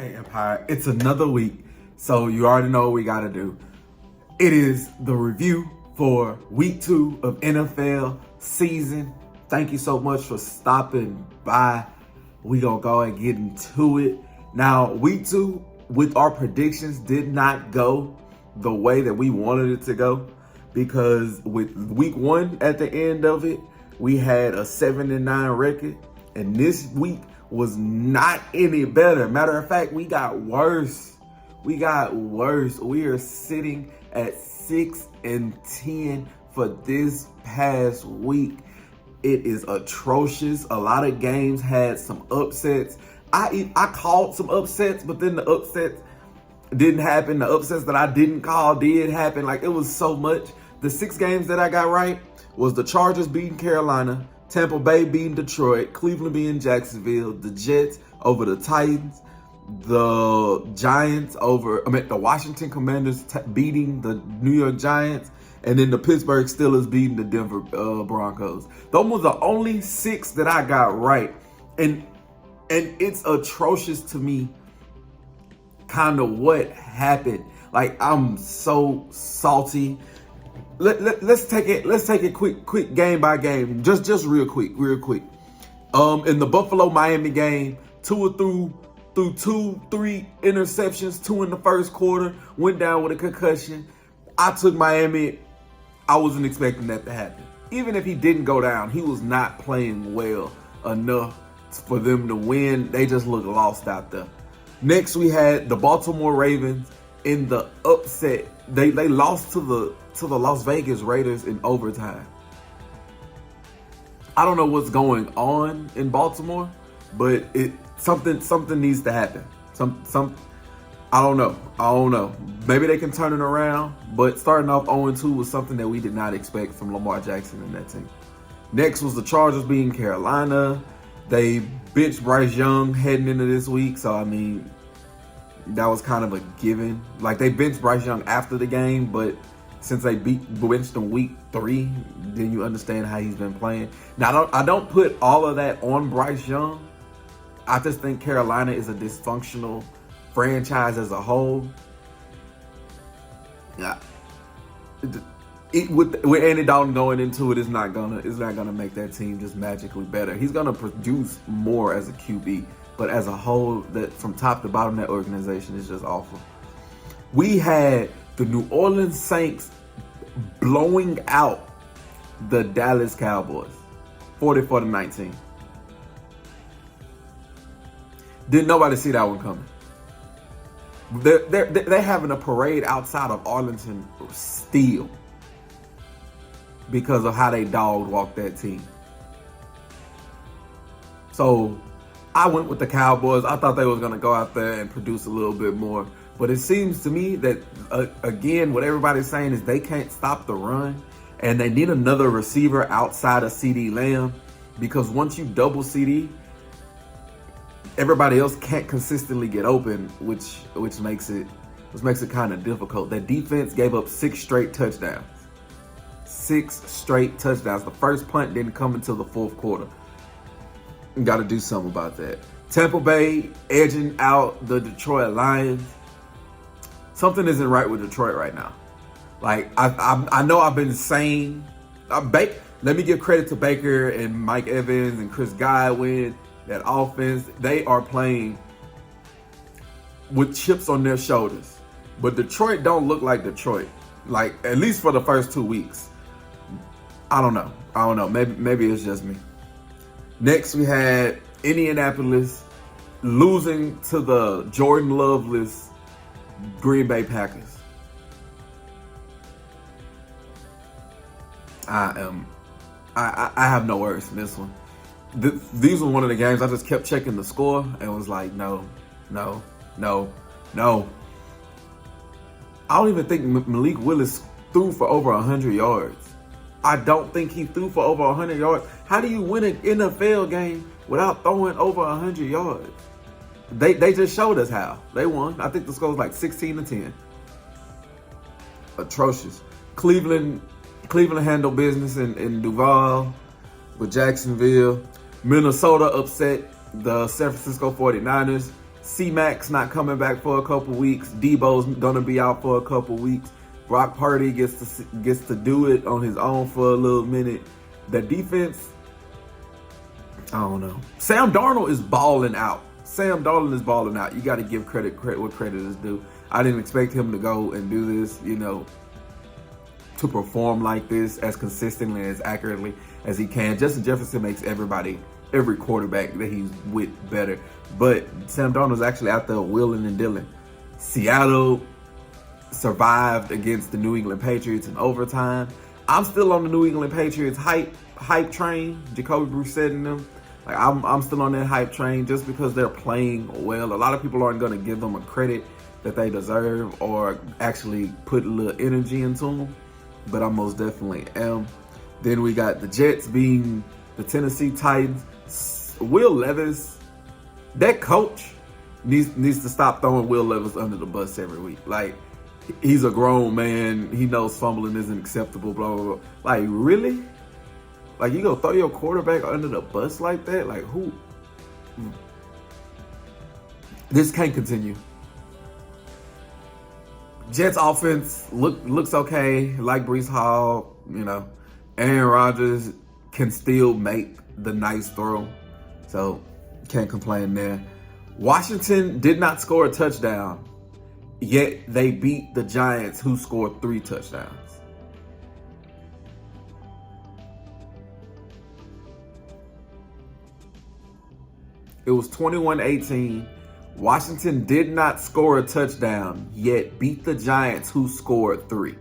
Hey, Empire, it's another week, so you already know what we got to do. It is the review for week 2 of NFL season. Thank you so much for stopping by. We gonna go and get into it. Now, week 2 with our predictions did not go the way that we wanted it to go, because with week 1 at the end of it, we had a 7-9 record, and this week was not any better. Matter of fact, we got worse. We are sitting at 6-10 for this past week. It is atrocious. A lot of games had some upsets. I called some upsets, but then the upsets didn't happen. The upsets that I didn't call did happen. Like, it was so much. The 6 games that I got right was the Chargers beating Carolina, Tampa Bay beating Detroit, Cleveland beating Jacksonville, the Jets over the Titans, the the Washington Commanders beating the New York Giants, and then the Pittsburgh Steelers beating the Denver Broncos. Those were the only 6 that I got right. And it's atrocious to me kind of what happened. Like, I'm so salty. Let's take it quick game by game. Just real quick. In the Buffalo Miami game, Tua threw 3 interceptions, 2 in the first quarter, went down with a concussion. I took Miami. I wasn't expecting that to happen. Even if he didn't go down, he was not playing well enough for them to win. They just looked lost out there. Next, we had the Baltimore Ravens in the upset. They lost to the Las Vegas Raiders in overtime. I don't know what's going on in Baltimore, but something needs to happen. I don't know. Maybe they can turn it around, but starting off 0-2 was something that we did not expect from Lamar Jackson and that team. Next was the Chargers beating Carolina. They benched Bryce Young heading into this week, so I mean, that was kind of a given. Like, they benched Bryce Young after the game, but since they benched him week 3, then you understand how he's been playing. Now, I don't put all of that on Bryce Young. I just think Carolina is a dysfunctional franchise as a whole. Yeah, with Andy Dalton going into it, it's not gonna make that team just magically better. He's gonna produce more as a QB, but as a whole, that from top to bottom, that organization is just awful. We had the New Orleans Saints blowing out the Dallas Cowboys, 44-19. Didn't nobody see that one coming. They're having a parade outside of Arlington still because of how they dog walked that team. So I went with the Cowboys. I thought they was going to go out there and produce a little bit more. But it seems to me that, again, what everybody's saying is they can't stop the run, and they need another receiver outside of CeeDee Lamb, because once you double CeeDee, everybody else can't consistently get open, which makes it kind of difficult. That defense gave up 6 straight touchdowns. 6 straight touchdowns. The first punt didn't come until the 4th quarter. Got to do something about that. Tampa Bay edging out the Detroit Lions. Something isn't right with Detroit right now. Like, I know I've been saying, let me give credit to Baker and Mike Evans and Chris Godwin. That offense, they are playing with chips on their shoulders. But Detroit don't look like Detroit. Like, at least for the first 2 weeks. I don't know. Maybe it's just me. Next, we had Indianapolis losing to the Jordan Loveless Green Bay Packers. I have no words in this one. These were one of the games I just kept checking the score and was like, no. I don't even think Malik Willis threw for over 100 yards. I don't think he threw for over 100 yards. How do you win an NFL game without throwing over 100 yards? They just showed us how. They won. I think the score was like 16-10. Atrocious. Cleveland handled business in Duval with Jacksonville. Minnesota upset the San Francisco 49ers. C-Mac's not coming back for a couple weeks. Debo's gonna be out for a couple weeks. Brock Purdy gets to do it on his own for a little minute. The defense, I don't know. Sam Darnold is balling out. Sam Darnold is balling out. You got to give credit what credit is due. I didn't expect him to go and do this, to perform like this as consistently, as accurately as he can. Justin Jefferson makes every quarterback that he's with better. But Sam Darnold's actually out there wheeling and dealing. Seattle survived against the New England Patriots in overtime. I'm still on the New England Patriots hype train. Jacoby Brissett and them. Like I'm still on that hype train just because they're playing well. A lot of people aren't going to give them a credit that they deserve or actually put a little energy into them. But I most definitely am. Then we got the Jets being the Tennessee Titans. Will Levis, that coach needs to stop throwing Will Levis under the bus every week. Like, he's a grown man. He knows fumbling isn't acceptable, blah, blah, blah. Like, really? Like, you gonna throw your quarterback under the bus like that? Like, who? This can't continue. Jets offense looks okay, like Breece Hall, Aaron Rodgers can still make the nice throw. So, can't complain there. Washington did not score a touchdown, yet they beat the Giants, who scored 3 touchdowns. It was 21-18. Washington did not score a touchdown, yet beat the Giants, who scored 3.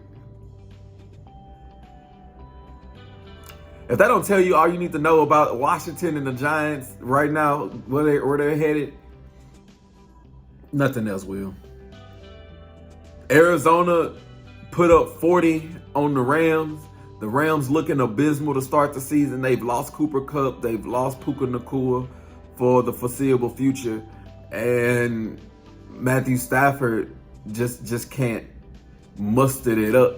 If that don't tell you all you need to know about Washington and the Giants right now, where they're headed, nothing else will. Arizona put up 40 on the Rams. The Rams looking abysmal to start the season. They've lost Cooper Kupp. They've lost Puka Nacua for the foreseeable future. And Matthew Stafford just can't muster it up.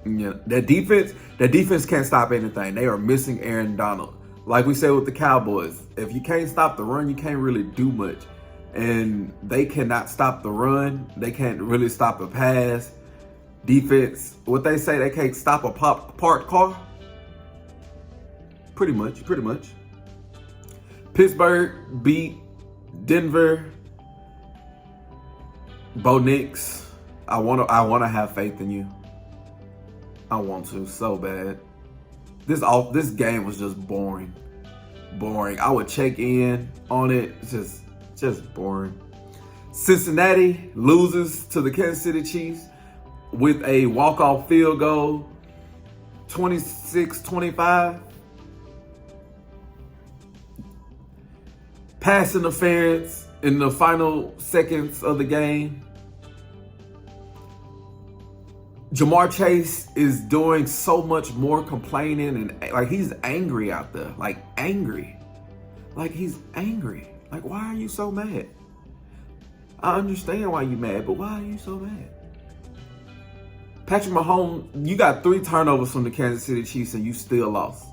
That defense can't stop anything. They are missing Aaron Donald. Like we said with the Cowboys, if you can't stop the run, you can't really do much. And they cannot stop the run. They can't really stop a pass. Defense, what they say, they can't stop a parked car. Pretty much. Pittsburgh beat Denver. Bo Nix, I want to have faith in you. I want to so bad. This game was just boring. I would check in on it. Just boring. Cincinnati loses to the Kansas City Chiefs with a walk-off field goal, 26-25. Pass interference in the final seconds of the game. Jamar Chase is doing so much more complaining and like he's angry out there. Like he's angry. Like, why are you so mad? I understand why you're mad, but why are you so mad? Patrick Mahomes, you got 3 turnovers from the Kansas City Chiefs and you still lost.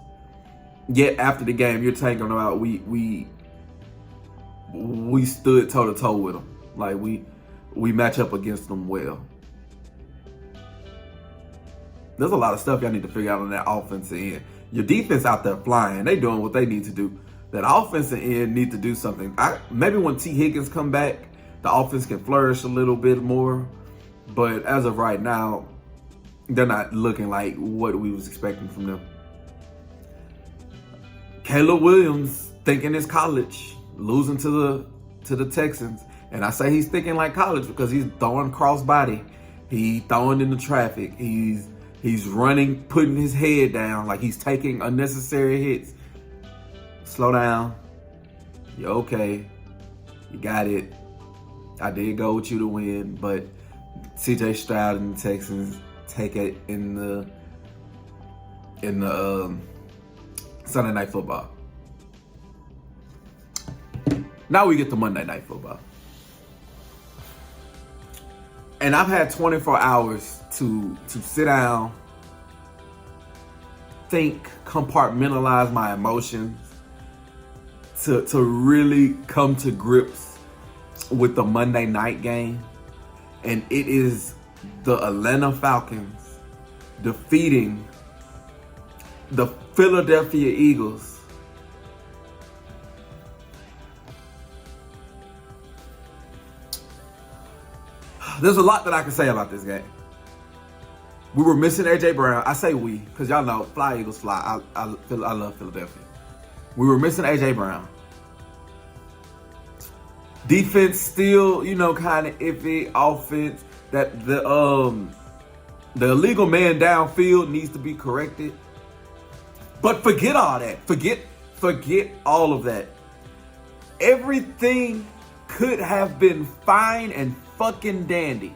Yet after the game, you're taking them out. We stood toe to toe with them. Like we match up against them well. There's a lot of stuff y'all need to figure out on that offensive end. Your defense out there flying. They doing what they need to do. That offensive end need to do something. Maybe when T. Higgins come back, the offense can flourish a little bit more. But as of right now, they're not looking like what we was expecting from them. Caleb Williams thinking it's college, losing to the Texans. And I say he's thinking like college because he's throwing crossbody. He's throwing into traffic. He's running, putting his head down like he's taking unnecessary hits. Slow down. You're okay. You got it. I did go with you to win, but CJ Stroud and the Texans take it in the Sunday Night Football. Now we get to Monday Night Football. And I've had 24 hours to sit down, think, compartmentalize my emotions, to really come to grips with the Monday night game, and it is the Atlanta Falcons defeating the Philadelphia Eagles. There's a lot that I can say about this game. We were missing AJ Brown. I say we, because y'all know, fly Eagles fly. I love Philadelphia. We were missing AJ Brown. Defense still, kind of iffy. Offense, that the illegal man downfield needs to be corrected. But forget all that. Forget all of that. Everything could have been fine and fucking dandy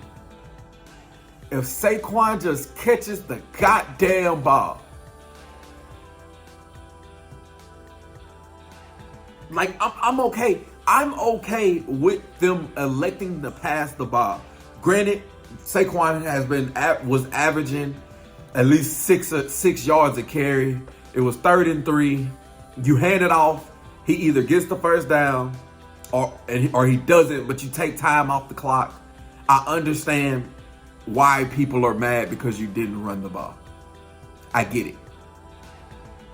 if Saquon just catches the goddamn ball. Like, I'm okay. I'm okay with them electing to pass the ball. Granted, Saquon was averaging at least six yards a carry. It was 3rd and 3. You hand it off. He either gets the first down or he doesn't, but you take time off the clock. I understand why people are mad because you didn't run the ball. I get it.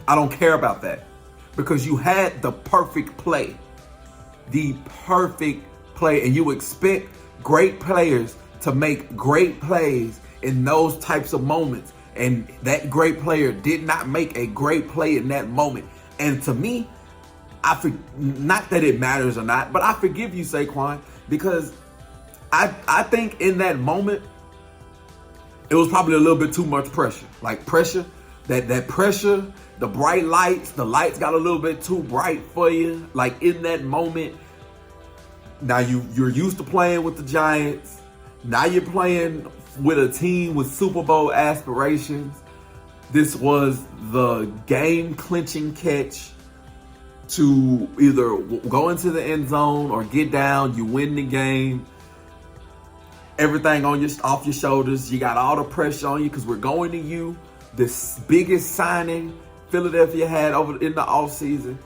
I don't care about that because you had the perfect play. The perfect play. And you expect great players to make great plays in those types of moments. And that great player did not make a great play in that moment. And to me, not that it matters or not, but I forgive you, Saquon, because I think in that moment, it was probably a little bit too much pressure. Like pressure, that pressure, the bright lights, the lights got a little bit too bright for you. Like in that moment, now you're used to playing with the Giants. Now you're playing with a team with Super Bowl aspirations. This was the game-clinching catch to either go into the end zone or get down. You win the game. Everything off your shoulders. You got all the pressure on you because we're going to you. This biggest signing Philadelphia had in the offseason.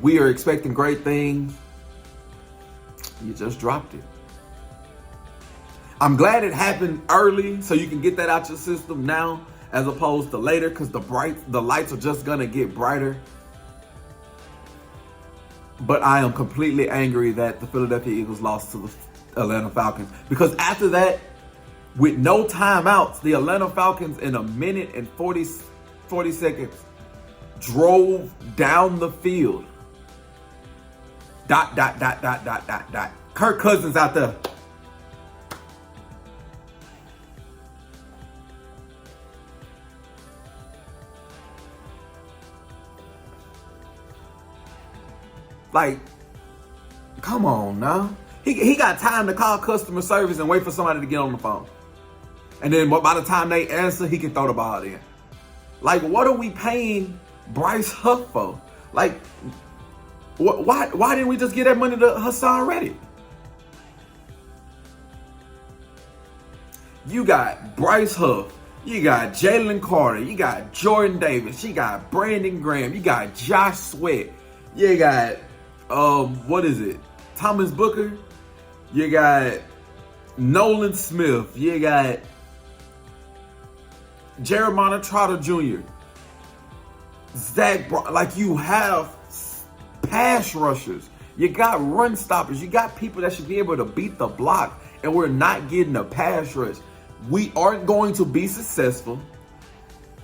We are expecting great things. You just dropped it. I'm glad it happened early so you can get that out your system now as opposed to later because the lights are just going to get brighter. But I am completely angry that the Philadelphia Eagles lost to the Atlanta Falcons because after that, with no timeouts, the Atlanta Falcons in 1 minute and 40 seconds drove down the field. ... Kirk Cousins out there. Like, come on now. He got time to call customer service and wait for somebody to get on the phone. And then by the time they answer, he can throw the ball in. Like, what are we paying Bryce Huff for? Like, why didn't we just get that money to Hassan Reddick? You got Bryce Huff. You got Jalen Carter. You got Jordan Davis. You got Brandon Graham. You got Josh Sweat. You got, Thomas Booker. You got Nolan Smith. You got Jeremiah Trotter Jr. Zach Brown. Like, you have pass rushers. You got run stoppers. You got people that should be able to beat the block, and we're not getting a pass rush. We aren't going to be successful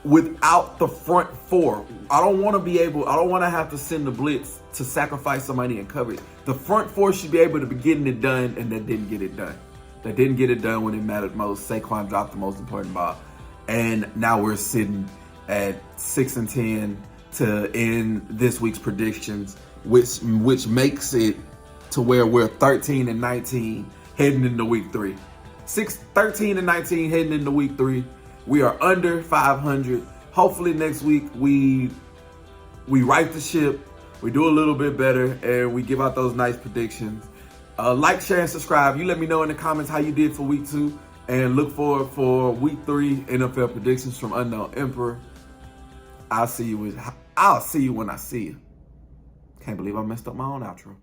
without the front four. I don't want to have to send the blitz to sacrifice somebody in coverage. The front four should be able to be getting it done, and that didn't get it done. They didn't get it done when it mattered most. Saquon dropped the most important ball. And now we're sitting at 6-10 to end this week's predictions, which makes it to where we're 13-19 heading into week 3. 13-19 heading into week 3. We are under 500. Hopefully next week we right the ship, we do a little bit better, and we give out those nice predictions. Like, share, and subscribe. You let me know in the comments how you did for week 2, and look forward for week 3 NFL predictions from Unknown Emperor. I'll see you when I see you. Can't believe I messed up my own outro.